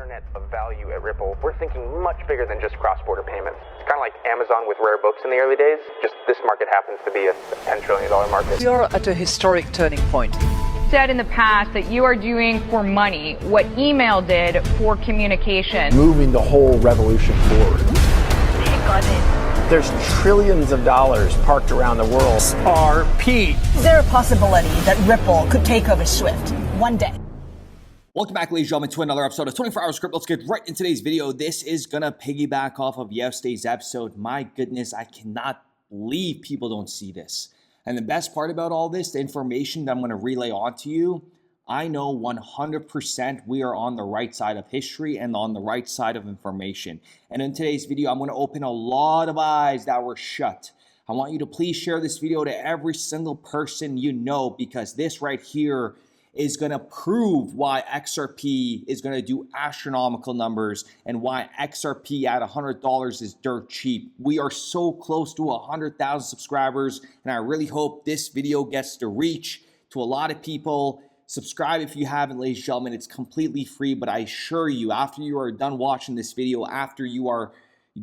internet of value at Ripple, we're thinking much bigger than just cross-border payments. It's kind of like Amazon with rare books in the early days, just this market happens to be a $10 trillion market. We are at a historic turning point. Said in the past that you are doing for money what email did for communication. Moving the whole revolution forward. Take on it. There's trillions of dollars parked around the world. XRP. Is there a possibility that Ripple could take over Swift one day? Welcome back, ladies and gentlemen, to another episode of 24 Hour Script. Let's get right into today's video. This is going to piggyback off of yesterday's episode. My goodness, I cannot believe people don't see this. And the best part about all this, the information that I'm going to relay onto you, I know 100% we are on the right side of history and on the right side of information. And in today's video, I'm going to open a lot of eyes that were shut. I want you to please share this video to every single person you know, because this right here is going to prove why XRP is going to do astronomical numbers and why XRP at $100 is dirt cheap. We are so close to 100,000 subscribers, and I really hope this video gets to reach to a lot of people. Subscribe if you haven't, ladies and gentlemen. It's completely free, but I assure you, after you are done watching this video, after you are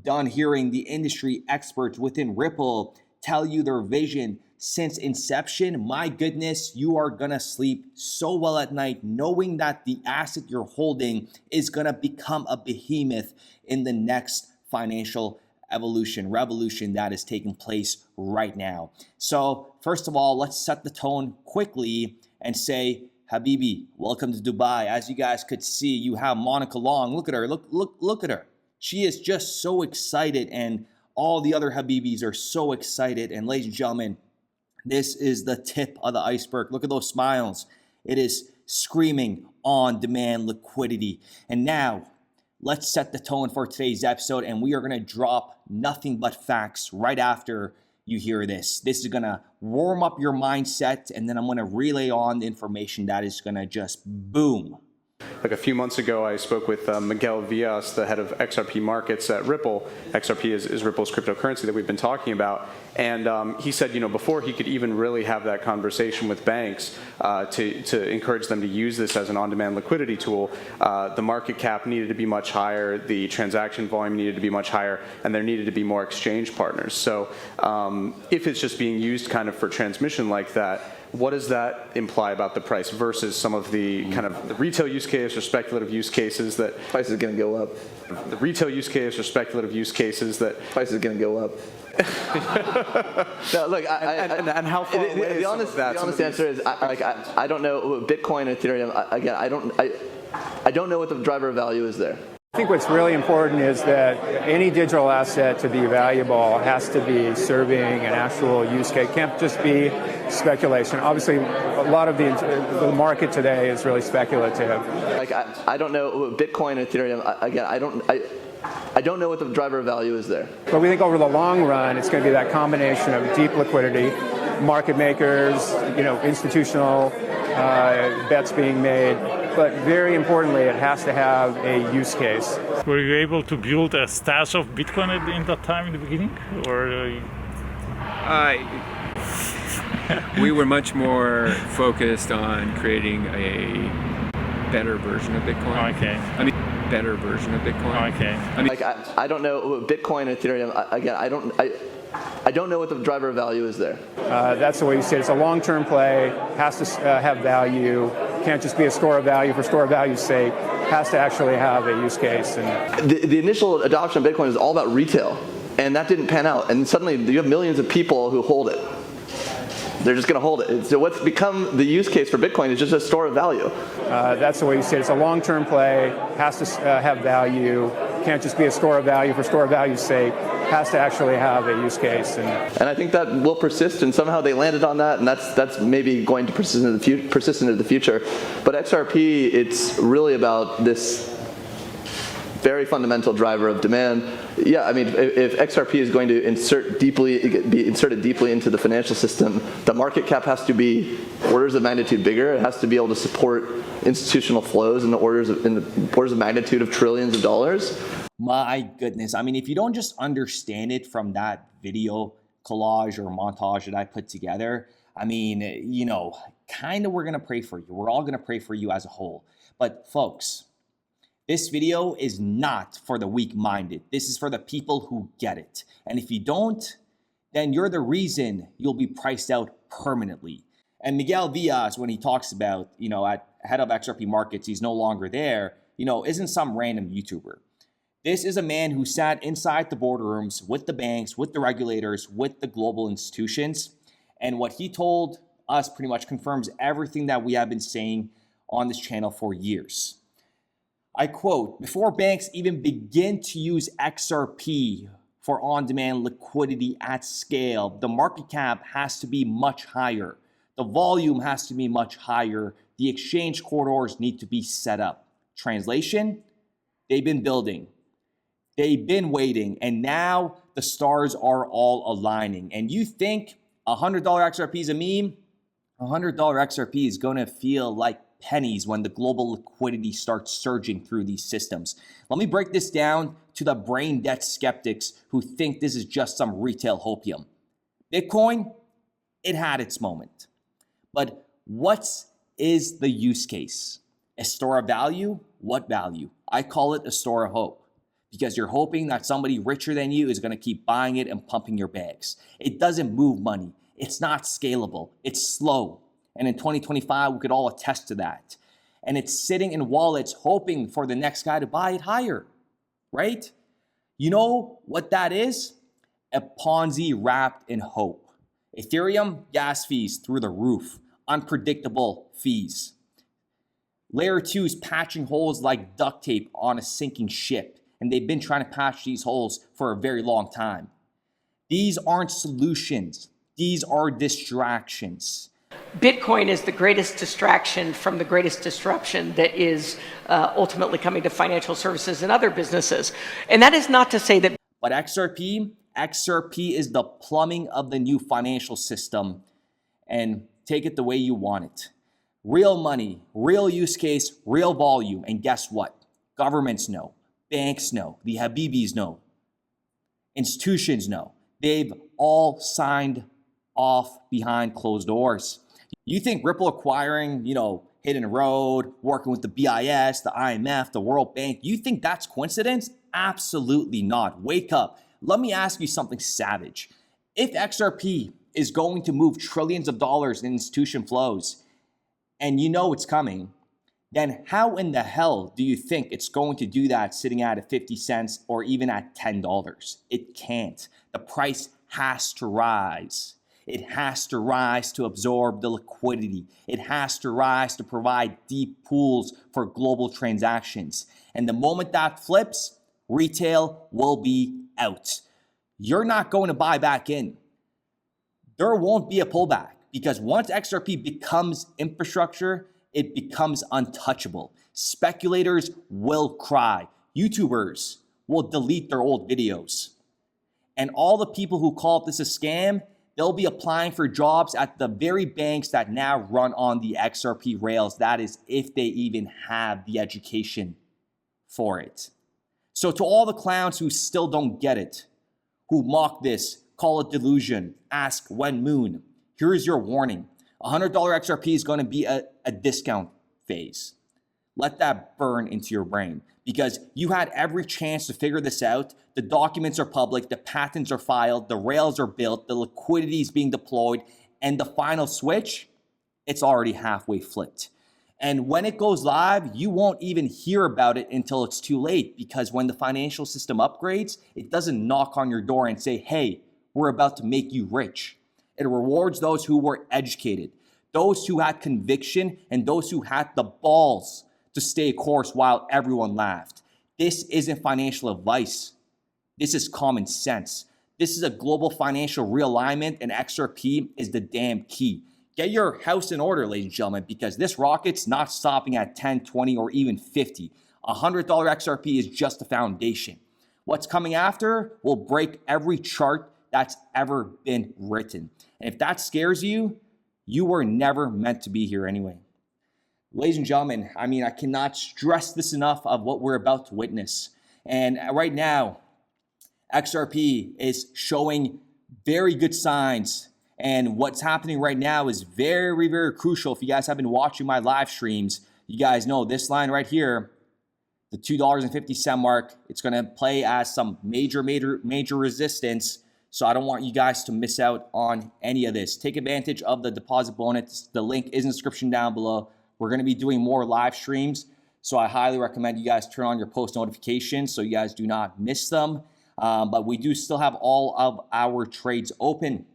done hearing the industry experts within Ripple tell you their vision since inception, my goodness, you are gonna sleep so well at night knowing that the asset you're holding is gonna become a behemoth in the next financial revolution that is taking place right now. So first of all, let's set the tone quickly and say, Habibi, welcome to Dubai. As you guys could see, you have Monica Long. Look at her, look at her. She is just so excited, and all the other Habibis are so excited. And ladies and gentlemen, this is the tip of the iceberg. Look at those smiles. It is screaming on demand liquidity. And now let's set the tone for today's episode, and we are going to drop nothing but facts right after you hear this. This is going to warm up your mindset, and then I'm going to relay on the information that is going to just boom. Like a few months ago, I spoke with Miguel Villas, the head of XRP markets at Ripple. XRP is Ripple's cryptocurrency that we've been talking about. And he said, before he could even really have that conversation with banks to encourage them to use this as an on-demand liquidity tool, the market cap needed to be much higher, the transaction volume needed to be much higher, and there needed to be more exchange partners. So if it's just being used kind of for transmission like that, what does that imply about the price versus some of the kind of the retail use case or speculative use cases that price is going to go up? The retail use case or speculative use cases that price is going to go up. No, look, and how far away the honest answer is I don't know Bitcoin and Ethereum. Again, I don't know what the driver of value is there. I think what's really important is that any digital asset to be valuable has to be serving an actual use case. It can't just be speculation. Obviously, a lot of the market today is really speculative. I don't know Bitcoin and Ethereum. Again, I don't know what the driver of value is there. But we think over the long run, it's going to be that combination of deep liquidity, market makers, institutional bets being made. But very importantly, it has to have a use case. Were you able to build a stash of Bitcoin in that time in the beginning, or? We were much more focused on creating a better version of Bitcoin. Okay. Better version of Bitcoin. Okay. I don't know Bitcoin and Ethereum. Again, I don't know what the driver of value is there. That's the way you say it. It's a long-term play, has to have value, can't just be a store of value for store of value's sake, has to actually have a use case. And the initial adoption of Bitcoin is all about retail, and that didn't pan out. And suddenly you have millions of people who hold it. They're just going to hold it. So what's become the use case for Bitcoin is just a store of value. That's the way you say it. It's a long-term play, has to have value, can't just be a store of value for store of value's sake, has to actually have a use case. And I think that will persist, and somehow they landed on that, and that's maybe going to persist into the future. But XRP, it's really about this very fundamental driver of demand. Yeah, if XRP is going to be inserted deeply into the financial system, the market cap has to be orders of magnitude bigger. It has to be able to support institutional flows in the orders of magnitude of trillions of dollars. My goodness. If you don't just understand it from that video collage or montage that I put together, kind of we're going to pray for you. We're all going to pray for you as a whole. But folks, This video is not for the weak-minded. This is for the people who get it. And if you don't, then you're the reason you'll be priced out permanently. And Miguel Villas, when he talks about, at head of XRP markets, he's no longer there, isn't some random YouTuber. This is a man who sat inside the boardrooms with the banks, with the regulators, with the global institutions. And what he told us pretty much confirms everything that we have been saying on this channel for years. I quote, "Before banks even begin to use XRP for on-demand liquidity at scale, the market cap has to be much higher. The volume has to be much higher. The exchange corridors need to be set up." Translation, they've been building. They've been waiting, and now the stars are all aligning. And you think $100 XRP is a meme? $100 XRP is going to feel like pennies when the global liquidity starts surging through these systems. Let me break this down to the brain dead skeptics who think this is just some retail hopium. Bitcoin, it had its moment. But what is the use case? A store of value? What value? I call it a store of hope, because you're hoping that somebody richer than you is going to keep buying it and pumping your bags. It doesn't move money. It's not scalable. It's slow. And in 2025, we could all attest to that. And it's sitting in wallets hoping for the next guy to buy it higher, right? You know what that is? A Ponzi wrapped in hope. Ethereum, gas fees through the roof. Unpredictable fees. Layer 2 is patching holes like duct tape on a sinking ship. And they've been trying to patch these holes for a very long time. These aren't solutions. These are distractions. Bitcoin is the greatest distraction from the greatest disruption that is ultimately coming to financial services and other businesses. And that is not to say that... But XRP is the plumbing of the new financial system. And take it the way you want it. Real money, real use case, real volume. And guess what? Governments know. Banks know. The Habibis know. Institutions know. They've all signed off behind closed doors. You think Ripple acquiring, Hidden Road, working with the BIS, the IMF, the World Bank, you think that's coincidence? Absolutely not. Wake up. Let me ask you something savage. If XRP is going to move trillions of dollars in institution flows, and you know it's coming, then how in the hell do you think it's going to do that sitting at 50 cents or even at $10? It can't. The price has to rise. It has to rise to absorb the liquidity. It has to rise to provide deep pools for global transactions. And the moment that flips, retail will be out. You're not going to buy back in. There won't be a pullback, because once XRP becomes infrastructure, it becomes untouchable. Speculators will cry. YouTubers will delete their old videos. And all the people who call this a scam, they'll be applying for jobs at the very banks that now run on the XRP rails. That is, if they even have the education for it. So to all the clowns who still don't get it, who mock this, call it delusion, ask when moon, here is your warning. $100 XRP is going to be a discount phase. Let that burn into your brain, because you had every chance to figure this out. The documents are public, the patents are filed, the rails are built, the liquidity is being deployed, and the final switch, it's already halfway flipped. And when it goes live, you won't even hear about it until it's too late, because when the financial system upgrades, it doesn't knock on your door and say, hey, we're about to make you rich. It rewards those who were educated, those who had conviction, and those who had the balls to stay course while everyone laughed. This isn't financial advice. This is common sense. This is a global financial realignment, and XRP is the damn key. Get your house in order, ladies and gentlemen, because this rocket's not stopping at 10, 20, or even 50. $100 XRP is just the foundation. What's coming after will break every chart that's ever been written. And if that scares you, you were never meant to be here anyway. Ladies and gentlemen, I cannot stress this enough of what we're about to witness. And right now, XRP is showing very good signs. And what's happening right now is very, very crucial. If you guys have been watching my live streams, you guys know this line right here the $2.50 mark. It's going to play as some major resistance. So I don't want you guys to miss out on any of this. Take advantage of the deposit bonus. The link is in the description down below. We're going to be doing more live streams. So I highly recommend you guys turn on your post notifications so you guys do not miss them. But we do still have all of our trades open.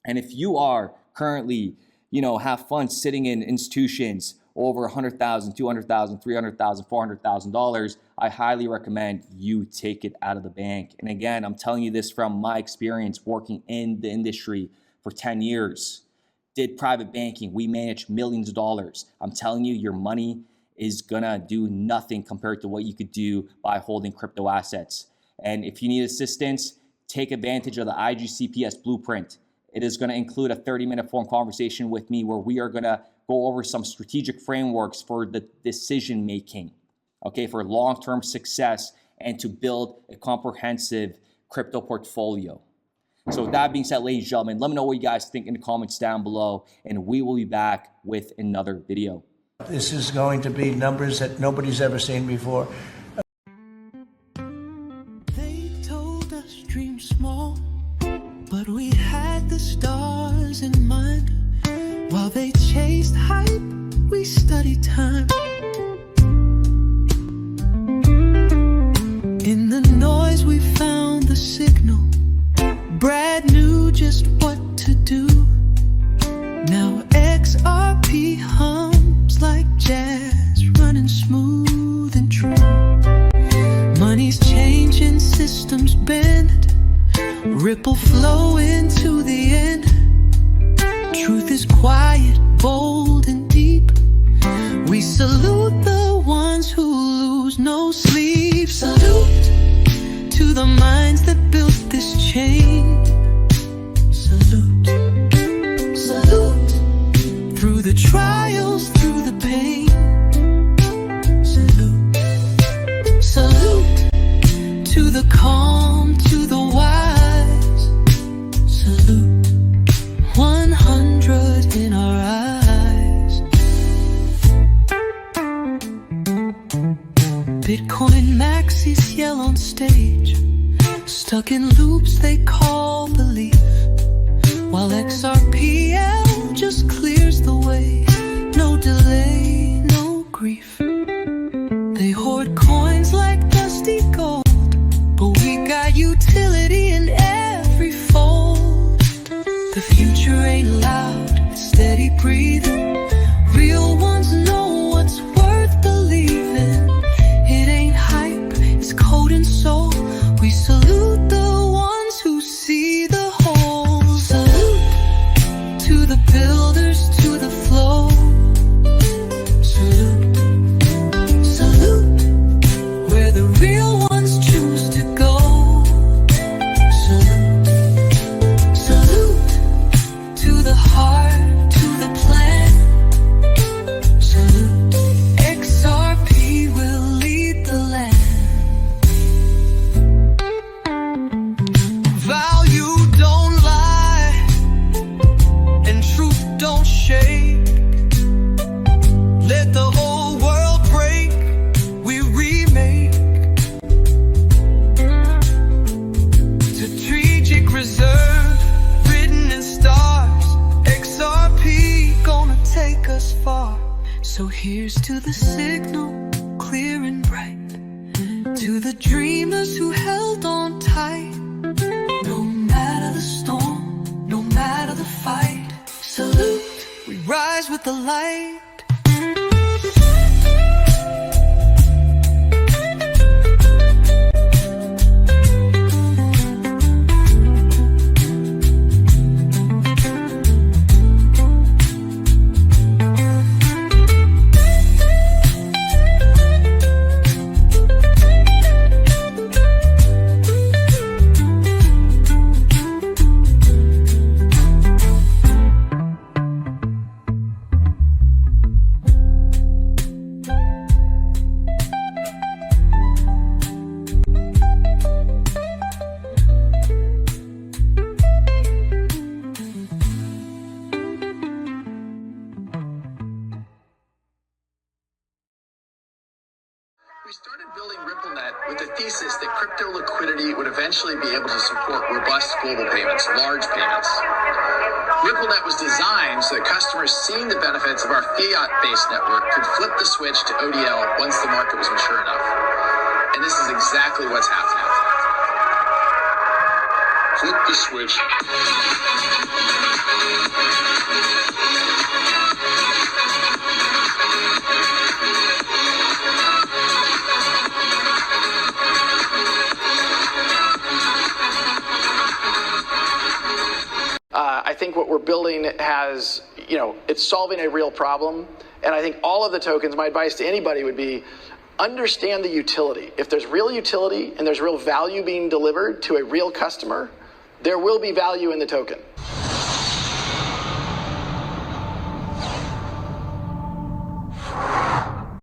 And if you are currently, have funds sitting in institutions over $100,000, $200,000, $300,000, $400,000, I highly recommend you take it out of the bank. And again, I'm telling you this from my experience working in the industry for 10 years. Did private banking. We manage millions of dollars. I'm telling you, your money is gonna do nothing compared to what you could do by holding crypto assets. And if you need assistance, take advantage of the IGCPS blueprint. It is going to include a 30-minute phone conversation with me where we are going to go over some strategic frameworks for the decision making, okay, for long-term success and to build a comprehensive crypto portfolio. So with that being said, ladies and gentlemen, let me know what you guys think in the comments down below, and we will be back with another video. This is going to be numbers that nobody's ever seen before. They told us dream small, but we had the stars in mind. While they chased hype, we studied time. In the noise we found the signal. Brad knew just what to do. Now XRP hums like jazz, running smooth and true. Money's changing, systems bend. Ripple flow into the end. Truth is quiet, bold and deep. We salute the ones who lose no sleep. Salute to the minds that built this chain. Salute, salute through the trials, through the pain. Salute, salute to the calm, to the wise. Salute 100 in our eyes. Bitcoin maxis yell on stage, stuck in loops they call belief, while XRPL just clears the way. No delay, no grief. They hoard coins like dusty gold, but we got utility in every fold. The future ain't loud, it's steady breathing. Real ones know what's worth believing. It ain't hype, it's code and soul. We salute the ones who see the whole. Salute to the builders, to the flow. Salute, salute where the real ones choose to go. Salute, salute to the heart, to the plan. Salute, XRP will lead the land. Value don't lie, and truth don't shake. Let the whole world break, we remake. Strategic reserve, written in stars. XRP gonna take us far. So here's to the signal, clear and bright. To the dreamers who held on tight. No matter the storm, no matter the fight. Salute, we rise with the light. RippleNet with the thesis that crypto liquidity would eventually be able to support robust global payments, large payments. RippleNet was designed so that customers seeing the benefits of our fiat-based network could flip the switch to ODL once the market was mature enough. And this is exactly what's happening. Flip the switch. I think what we're building has, it's solving a real problem. And I think all of the tokens, my advice to anybody would be, understand the utility. If there's real utility and there's real value being delivered to a real customer, there will be value in the token.